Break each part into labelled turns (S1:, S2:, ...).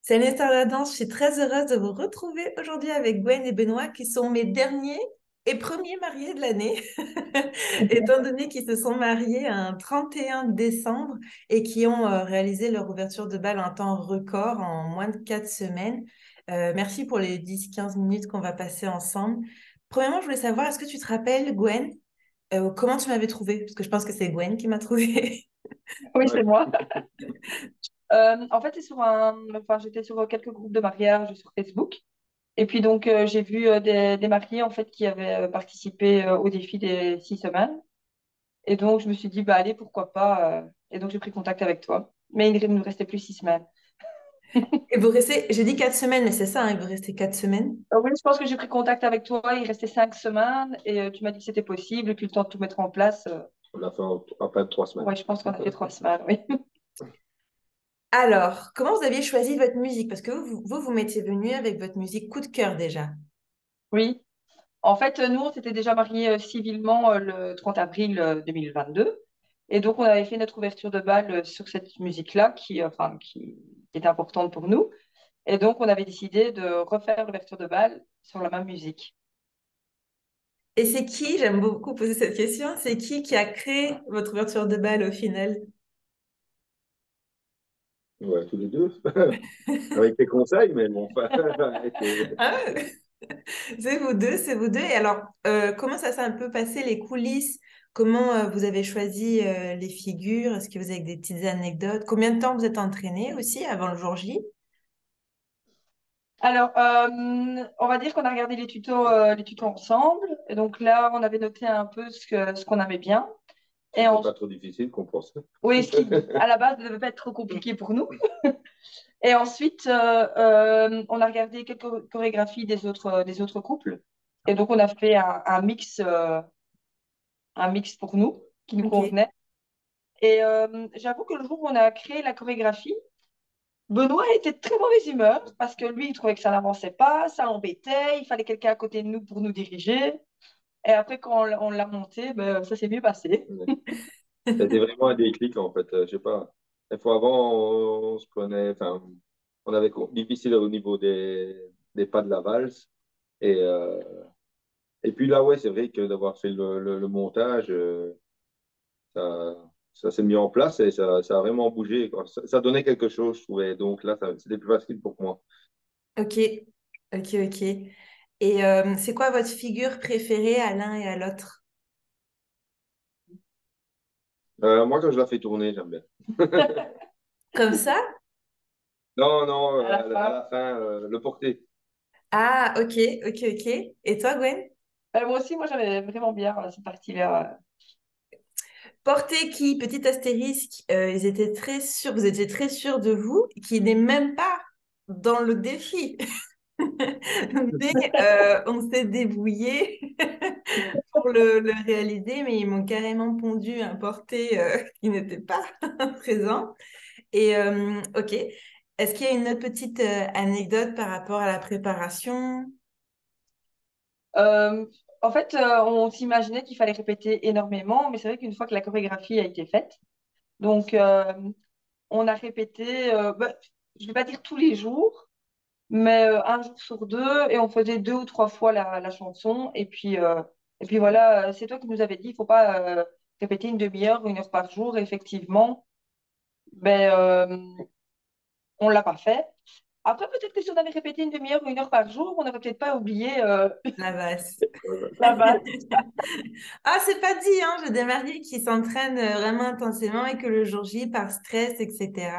S1: Salut Star de la Danse, je suis très heureuse de vous retrouver aujourd'hui avec Gwen et Benoît qui sont mes derniers et premiers mariés de l'année, étant donné qu'ils se sont mariés un 31 décembre et qui ont réalisé leur ouverture de bal en temps record en moins de 4 semaines. Merci pour les 10-15 minutes qu'on va passer ensemble. Premièrement, je voulais savoir, est-ce que tu te rappelles, Gwen, comment tu m'avais trouvée? Parce que je pense que c'est Gwen qui m'a trouvée.
S2: Oui,
S3: Ouais.
S2: c'est moi. En fait, j'étais sur quelques groupes de mariage sur Facebook. Et puis donc, j'ai vu des mariés en fait qui avaient participé au défi des 6 semaines. Et donc, je me suis dit, bah allez, pourquoi pas. Et donc, j'ai pris contact avec toi. Mais il ne nous restait plus 6 semaines.
S1: Et vous restez, j'ai dit 4 semaines, mais c'est ça, hein, il vous restez 4 semaines.
S2: Oui, je pense que j'ai pris contact avec toi. Il restait 5 semaines et tu m'as dit que c'était possible. Et puis le temps de tout mettre en place.
S3: On l'a fait en pas de 3 semaines.
S2: Ouais, je pense qu'on a fait 3 semaines. Oui.
S1: Alors, comment vous aviez choisi votre musique? Parce que vous m'étiez venu avec votre musique coup de cœur déjà.
S2: Oui. En fait, nous, on s'était déjà mariés civilement le 30 avril 2022. Et donc, on avait fait notre ouverture de bal sur cette musique-là, qui est importante pour nous. Et donc, on avait décidé de refaire l'ouverture de bal sur la même musique.
S1: Et c'est qui, j'aime beaucoup poser cette question, c'est qui a créé votre ouverture de bal au final?
S3: Ouais, tous les deux. Avec tes conseils, mais bon, enfin, avec
S1: Ah, c'est vous deux, c'est vous deux. Et alors, comment ça s'est un peu passé les coulisses? Comment vous avez choisi les figures? Est-ce que vous avez des petites anecdotes? Combien de temps vous êtes entraîné aussi avant le jour J?
S2: Alors, on va dire qu'on a regardé les tutos ensemble. Et donc là, on avait noté un peu ce qu'on aimait bien. Et
S3: c'était
S2: en,
S3: pas trop difficile qu'on pensait.
S2: oui, ce qui, à la base, ne devait pas être trop compliqué pour nous. Et ensuite, on a regardé quelques chorégraphies des autres couples. Et donc, on a fait un mix pour nous, qui nous
S1: Ok.
S2: convenait. Et j'avoue que le jour où on a créé la chorégraphie, Benoît était de très mauvaise humeur parce que lui, il trouvait que ça n'avançait pas, ça l'embêtait, il fallait quelqu'un à côté de nous pour nous diriger. Et après, quand on l'a monté, ben, ça s'est mieux passé.
S3: C'était vraiment un déclic, en fait. Je sais pas. Des fois avant, on se prenait, enfin, on avait difficile au niveau des pas de la valse. Et, euh, et puis là, ouais, c'est vrai que d'avoir fait le montage, ça, ça s'est mis en place et ça a vraiment bougé, quoi. Ça donnait quelque chose, je trouvais. Donc là, c'était plus facile pour moi.
S1: Ok, ok. Et c'est quoi votre figure préférée à l'un et à l'autre?
S3: Moi, quand je la fais tourner, j'aime bien.
S1: Comme ça?
S3: Non, non,
S2: À la
S3: à
S2: fin.
S3: la fin, le porter.
S1: Ah, ok. Et toi, Gwen?
S2: Moi aussi, moi, j'avais vraiment bien cette partie-là.
S1: Porter qui, petit astérisque, ils étaient très sûrs, vous étiez très sûrs de vous, qui n'est même pas dans le défi. Mais on s'est débrouillé pour le réaliser, mais ils m'ont carrément pondu un porté qui n'était pas présent. Et ok, est-ce qu'il y a une autre petite anecdote par rapport à la préparation?
S2: Euh, En fait, on s'imaginait qu'il fallait répéter énormément, mais c'est vrai qu'une fois que la chorégraphie a été faite, donc on a répété, je ne vais pas dire tous les jours, mais un jour sur deux, et on faisait 2 ou 3 fois la chanson. Et puis voilà, c'est toi qui nous avais dit, il ne faut pas répéter une demi-heure ou 1 heure par jour. Et effectivement, ben, on ne l'a pas fait. Après, peut-être que si on avait répété une demi-heure ou 1 heure par jour, on n'aurait peut-être pas oublié
S1: La basse.
S2: la base.
S1: Ah, c'est pas dit, hein, j'ai des mariés qui s'entraînent vraiment intensément et que le jour J, par stress, etc.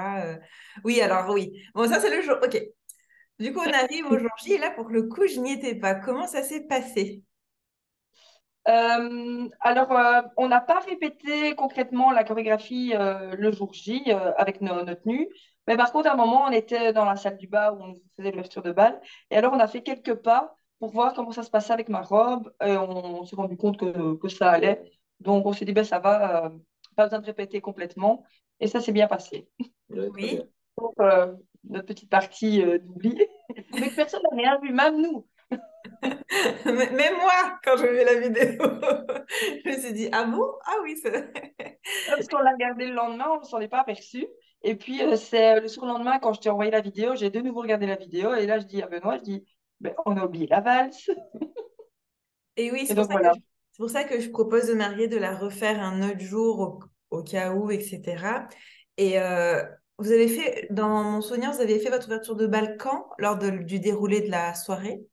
S1: Oui, alors oui. Bon, ça, c'est le jour. Ok. Du coup, on arrive au jour J et là, pour le coup, je n'y étais pas. Comment ça s'est passé?
S2: Alors, on n'a pas répété concrètement la chorégraphie le jour J avec nos tenues, mais par contre, à un moment, on était dans la salle du bas où on faisait l'ouverture de bal, et alors on a fait quelques pas pour voir comment ça se passait avec ma robe, et on s'est rendu compte que ça allait. Donc, on s'est dit, ben, ça va, pas besoin de répéter complètement, et ça s'est bien passé.
S3: Ouais, très bien.
S1: Oui.
S2: Donc, notre petite partie d'oubli, mais que personne n'a rien vu, même nous.
S1: Même moi, quand je vais la vidéo, je me suis dit, ah bon? Ah oui, ça...
S2: Parce qu'on l'a regardé le lendemain, on ne s'en est pas aperçu. Et puis, c'est le surlendemain, quand je t'ai envoyé la vidéo, j'ai de nouveau regardé la vidéo. Et là, je dis à Benoît, je dis, ben, on a oublié la valse.
S1: Et oui,
S2: Et donc, voilà.
S1: c'est pour ça que je propose de marier de la refaire un autre jour au cas où, etc. Et vous avez fait, dans mon souvenir, vous avez fait votre ouverture de bal quand, lors du déroulé de la soirée?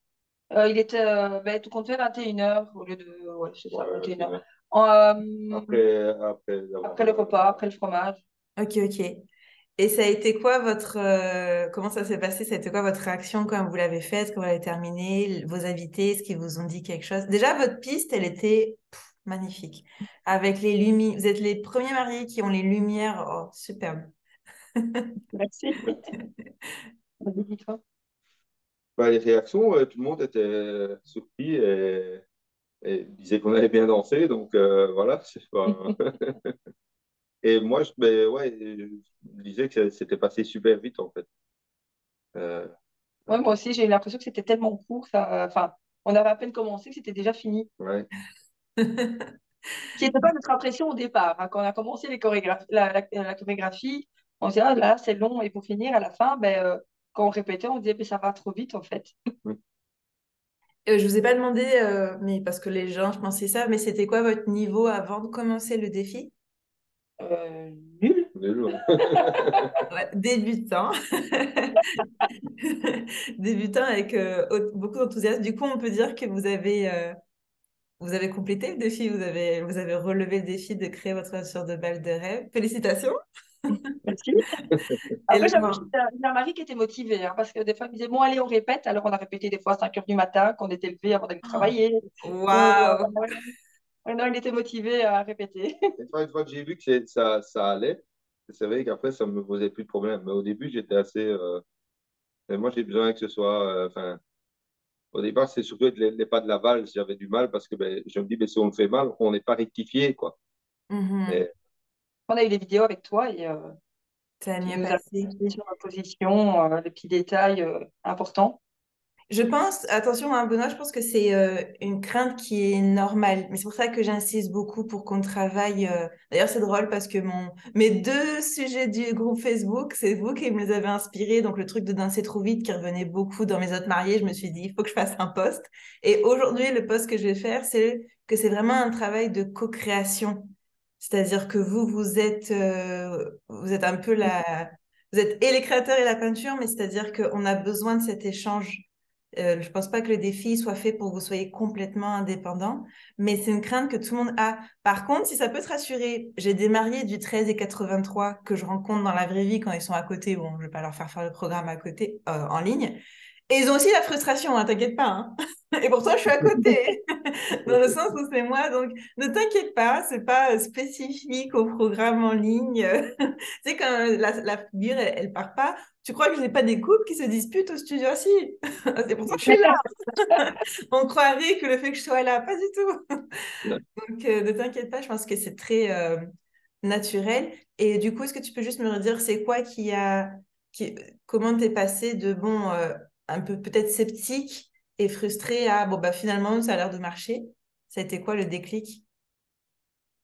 S2: Il était ben, tout compte fait 21h au lieu de. Ouais, c'est ça,
S3: Ouais,
S2: 21h.
S3: ouais.
S2: Euh,
S3: Après
S2: après le repas, après le fromage.
S1: Ok, ok. Et ça a été quoi comment ça s'est passé? Ça a été quoi votre réaction quand vous l'avez faite, quand vous l'avez terminée, vos invités, est-ce qu'ils vous ont dit quelque chose? Déjà, votre piste, elle était magnifique. Avec les lumières, vous êtes les premiers mariés qui ont les lumières. Oh, superbe.
S2: Merci. Vas-y, dis-toi.
S3: Bah, les réactions, tout le monde était surpris et disait qu'on avait bien dansé. Donc voilà, c'est pas. Et moi, ben, ouais, je disais que c'était passé super vite en fait. Euh,
S2: Ouais, moi aussi, j'ai eu l'impression que c'était tellement court. Ça, enfin, on avait à peine commencé que c'était déjà fini.
S3: ouais.
S2: Qui n'était pas notre impression au départ, hein. Quand on a commencé la chorégraphie, on se disait, ah, là, c'est long. Et pour finir, à la fin, ben, quand on répétait, on disait, ben, ça va trop vite, en fait.
S1: Je vous ai pas demandé, mais parce que les gens, je pensais ça, mais c'était quoi votre niveau avant de commencer le défi?
S2: Euh, Nul.
S1: Ouais, débutant. Débutant avec beaucoup d'enthousiasme. Du coup, on peut dire que vous avez complété le défi, vous avez relevé le défi de créer votre voiture de balle de rêve. Félicitations.
S2: Merci.
S1: Et
S2: Après,
S1: là,
S2: j'avoue que j'ai un mari qui était motivé, hein, parce que des fois, il me disait, bon, allez, on répète. Alors, on a répété des fois à 5 heures du matin, qu'on était levé avant d'aller travailler. Ou,
S1: waouh!
S2: ouais, non, il était motivé à répéter.
S3: Une fois que j'ai vu que ça allait, c'est vrai qu'après, ça me posait plus de problème. Mais au début, j'étais assez. Mais moi, j'ai besoin que ce soit. Enfin, au départ, c'est surtout avec les pas de la valse, j'avais du mal parce que ben, je me dis, ben, si on le fait mal, on n'est pas rectifié, quoi.
S1: Mhm.
S3: Et,
S2: On a eu les vidéos avec toi et
S1: Ça a
S2: tu
S1: mieux
S2: nous as
S1: passé.
S2: dit sur la position, les petits détails importants.
S1: Je pense, attention, hein, Benoît, je pense que c'est une crainte qui est normale. Mais c'est pour ça que j'insiste beaucoup pour qu'on travaille. D'ailleurs, c'est drôle parce que mes deux sujets du groupe Facebook, c'est vous qui me les avez inspirés. Donc, le truc de danser trop vite qui revenait beaucoup dans mes autres mariés, je me suis dit, il faut que je fasse un post. Et aujourd'hui, le post que je vais faire, c'est que c'est vraiment un travail de co-création. C'est-à-dire que vous êtes un peu vous êtes et les créateurs et la peinture, mais c'est-à-dire qu'on a besoin de cet échange. Je pense pas que le défi soit fait pour que vous soyez complètement indépendant, mais c'est une crainte que tout le monde a. Par contre, si ça peut te rassurer, j'ai des mariés du 13 et 83 que je rencontre dans la vraie vie quand ils sont à côté. Bon, je vais pas leur faire le programme à côté, en ligne. Et ils ont aussi la frustration, hein, t'inquiète pas, hein. Et pourtant, je suis à côté, dans le sens où c'est moi. Donc, ne t'inquiète pas, c'est pas spécifique au programme en ligne. Tu sais, quand la figure, elle part pas, tu crois que je n'ai pas des couples qui se disputent au studio? Ah, si, c'est pour ça que je suis là. On croirait que le fait que je sois là, pas du tout. Donc, ne t'inquiète pas, je pense que c'est très naturel. Et du coup, est-ce que tu peux juste me redire, c'est quoi qui, comment t'es passé de, bon, un peu peut-être sceptique et frustré à, bon, bah finalement, ça a l'air de marcher. Ça a été quoi le déclic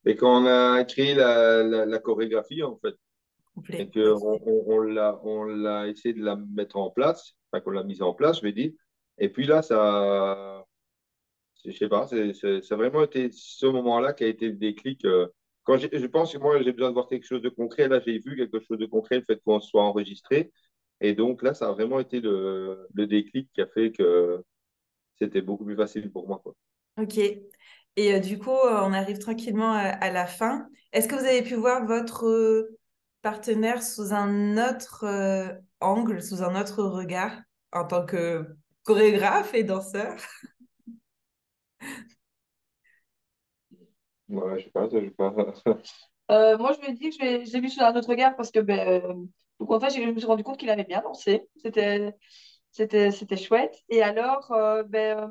S3: et quand on a créé la chorégraphie, en fait, et
S1: complet?
S3: qu'on
S1: Ok.
S3: on l'a essayé de la mettre en place, enfin qu'on l'a mise en place, je vais dire. Et puis là, ça, je sais pas, ça a vraiment été ce moment-là qui a été le déclic. Quand je pense que moi, j'ai besoin de voir quelque chose de concret. Là, j'ai vu quelque chose de concret, le fait qu'on soit enregistré. Et donc là, ça a vraiment été le déclic qui a fait que c'était beaucoup plus facile pour moi, quoi.
S1: Ok. Et du coup, on arrive tranquillement à la fin. Est-ce que vous avez pu voir votre partenaire sous un autre angle, sous un autre regard, en tant que chorégraphe et danseur?
S3: Voilà, je sais pas, je sais pas.
S2: Moi, je me dis que je l'ai vu sous un autre regard parce que, ben, donc, en fait, je me suis rendu compte qu'il avait bien dansé. C'était chouette. Et alors, ben,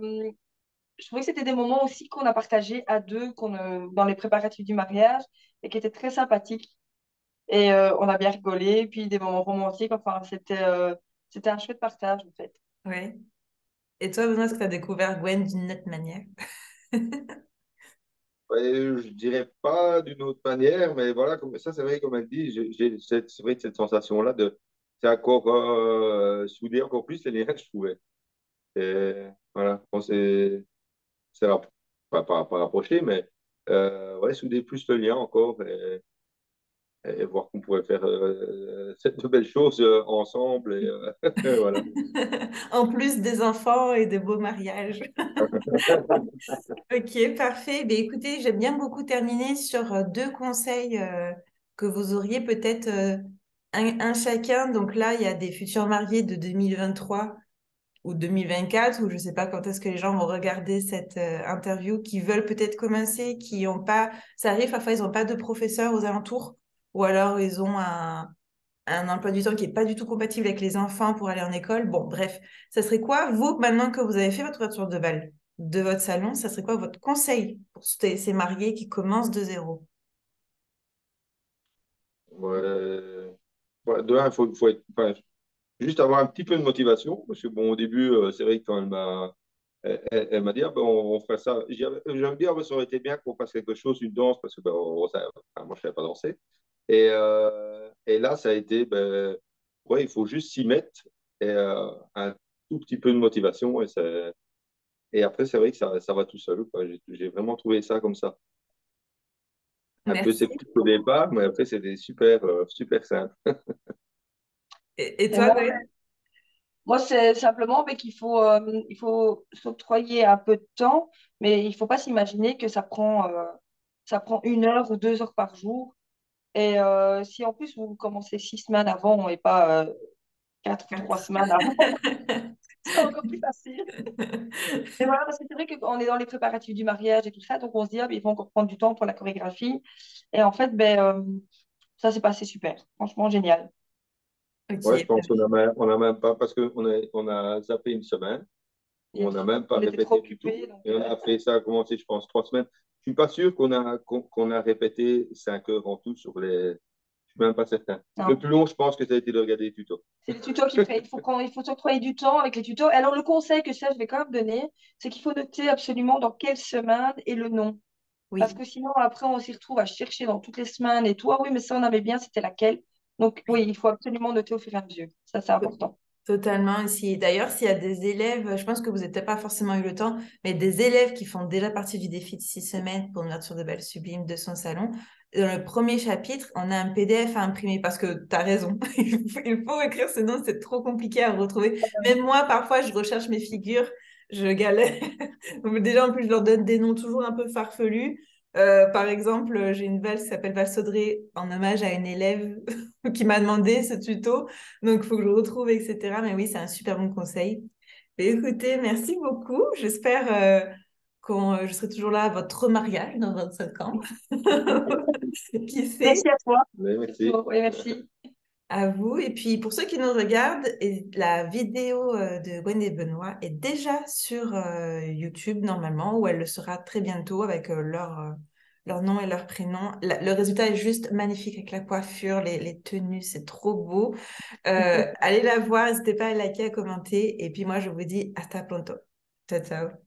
S2: je trouvais que c'était des moments aussi qu'on a partagés à deux dans les préparatifs du mariage et qui étaient très sympathiques. Et on a bien rigolé. Puis des moments romantiques. Enfin, c'était un chouette partage, en fait.
S1: Oui. Et toi, Benoît, est-ce que tu as découvert Gwen d'une autre manière?
S3: Ouais, je dirais pas d'une autre manière, mais voilà, comme ça, c'est vrai, comme elle dit, c'est vrai que cette sensation-là c'est encore souder encore plus les liens, je trouvais. Et, voilà, c'est pas rapprocher, mais ouais, souder plus le lien encore et voir qu'on pourrait faire de belles choses ensemble. Et, voilà.
S1: En plus des enfants et de beaux mariages. Ok, parfait. Ben, écoutez, j'aime bien beaucoup terminer sur deux conseils que vous auriez peut-être un chacun. Donc là, il y a des futurs mariés de 2023 ou 2024, ou je ne sais pas quand est-ce que les gens vont regarder cette interview, qui veulent peut-être commencer, qui n'ont pas, ça arrive parfois, ils n'ont pas de professeur aux alentours, ou alors ils ont un emploi du temps qui n'est pas du tout compatible avec les enfants pour aller en école. Bon, bref, ça serait quoi, vous, maintenant que vous avez fait votre tour de balle de votre salon, ça serait quoi votre conseil pour ces mariés qui commencent de zéro?
S3: Ouais. Ouais, de un, faut être, enfin, juste avoir un petit peu de motivation, parce que bon, au début, c'est vrai que quand elle m'a dit, ah, ben, on ferait ça. J'avais dit, ah, ben, ça aurait été bien qu'on fasse quelque chose, une danse, parce que ben, enfin, moi, je ne savais pas danser. Et là, ça a été, ben, ouais, il faut juste s'y mettre et un tout petit peu de motivation. Et après, c'est vrai que ça va tout seul, quoi. J'ai vraiment trouvé ça comme ça. Un peu
S1: Merci.
S3: sceptique au départ, mais après, c'était super simple.
S1: Et
S2: Et
S1: toi,
S2: moi,
S1: Gwen?
S2: moi c'est simplement il faut s'octroyer un peu de temps, mais il faut pas s'imaginer que ça prend 1 heure ou 2 heures par jour. Et si en plus vous commencez 6 semaines avant et pas 4 ou 3 semaines avant, c'est encore plus facile. Mais voilà, parce que c'est vrai qu'on est dans les préparatifs du mariage et tout ça, donc on se dit, ah, ben, il faut encore prendre du temps pour la chorégraphie. Et en fait, ça s'est passé super. Franchement, génial.
S3: Ouais, je
S1: Ok.
S3: pense on a même pas, parce on a zappé une semaine, où on n'a même pas
S2: On était trop
S3: répété du tout.
S2: occupés. Donc,
S3: Et on a fait ça, a commencé, je pense, 3 semaines. Je suis pas sûr qu'on a répété 5 heures en tout sur les. Je suis même pas certain. Le
S2: non.
S3: plus long, je pense que ça a été de regarder les tutos.
S2: C'est les tutos qui prennent. Il faut s'octroyer du temps avec les tutos. Alors, le conseil que ça, je vais quand même donner, c'est qu'il faut noter absolument dans quelle semaine et le nom. Parce
S1: Oui.
S2: que sinon, après, on s'y retrouve à chercher dans toutes les semaines et tout. Ah oui, mais ça, on avait bien, c'était laquelle. Donc, oui, il faut absolument noter au fur et à mesure. Ça, c'est important.
S1: Totalement aussi. D'ailleurs, s'il y a des élèves, je pense que vous n'avez peut-être pas forcément eu le temps, mais des élèves qui font déjà partie du défi de 6 semaines pour une ouverture de bal sublime de son salon, dans le premier chapitre, on a un PDF à imprimer parce que tu as raison. Il faut écrire ce nom, c'est trop compliqué à retrouver. Même moi, parfois, je recherche mes figures, je galère. Donc, déjà, en plus, je leur donne des noms toujours un peu farfelus. Par exemple, j'ai une valse qui s'appelle Valse Audrey en hommage à une élève qui m'a demandé ce tuto. Donc, il faut que je retrouve, etc. Mais oui, c'est un super bon conseil. Et écoutez, merci beaucoup. J'espère je serai toujours là à votre mariage dans 25 ans. Qui
S2: Merci
S1: sait?
S2: à toi.
S3: Mais merci.
S2: Oui, merci.
S1: À vous. Et puis, pour ceux qui nous regardent, la vidéo de Gwen et Benoît est déjà sur YouTube normalement, où elle le sera très bientôt avec leur nom et leur prénom. Le résultat est juste magnifique avec la coiffure, les tenues, c'est trop beau. Allez la voir, n'hésitez pas à liker, à commenter. Et puis moi, je vous dis hasta pronto. Ciao, ciao.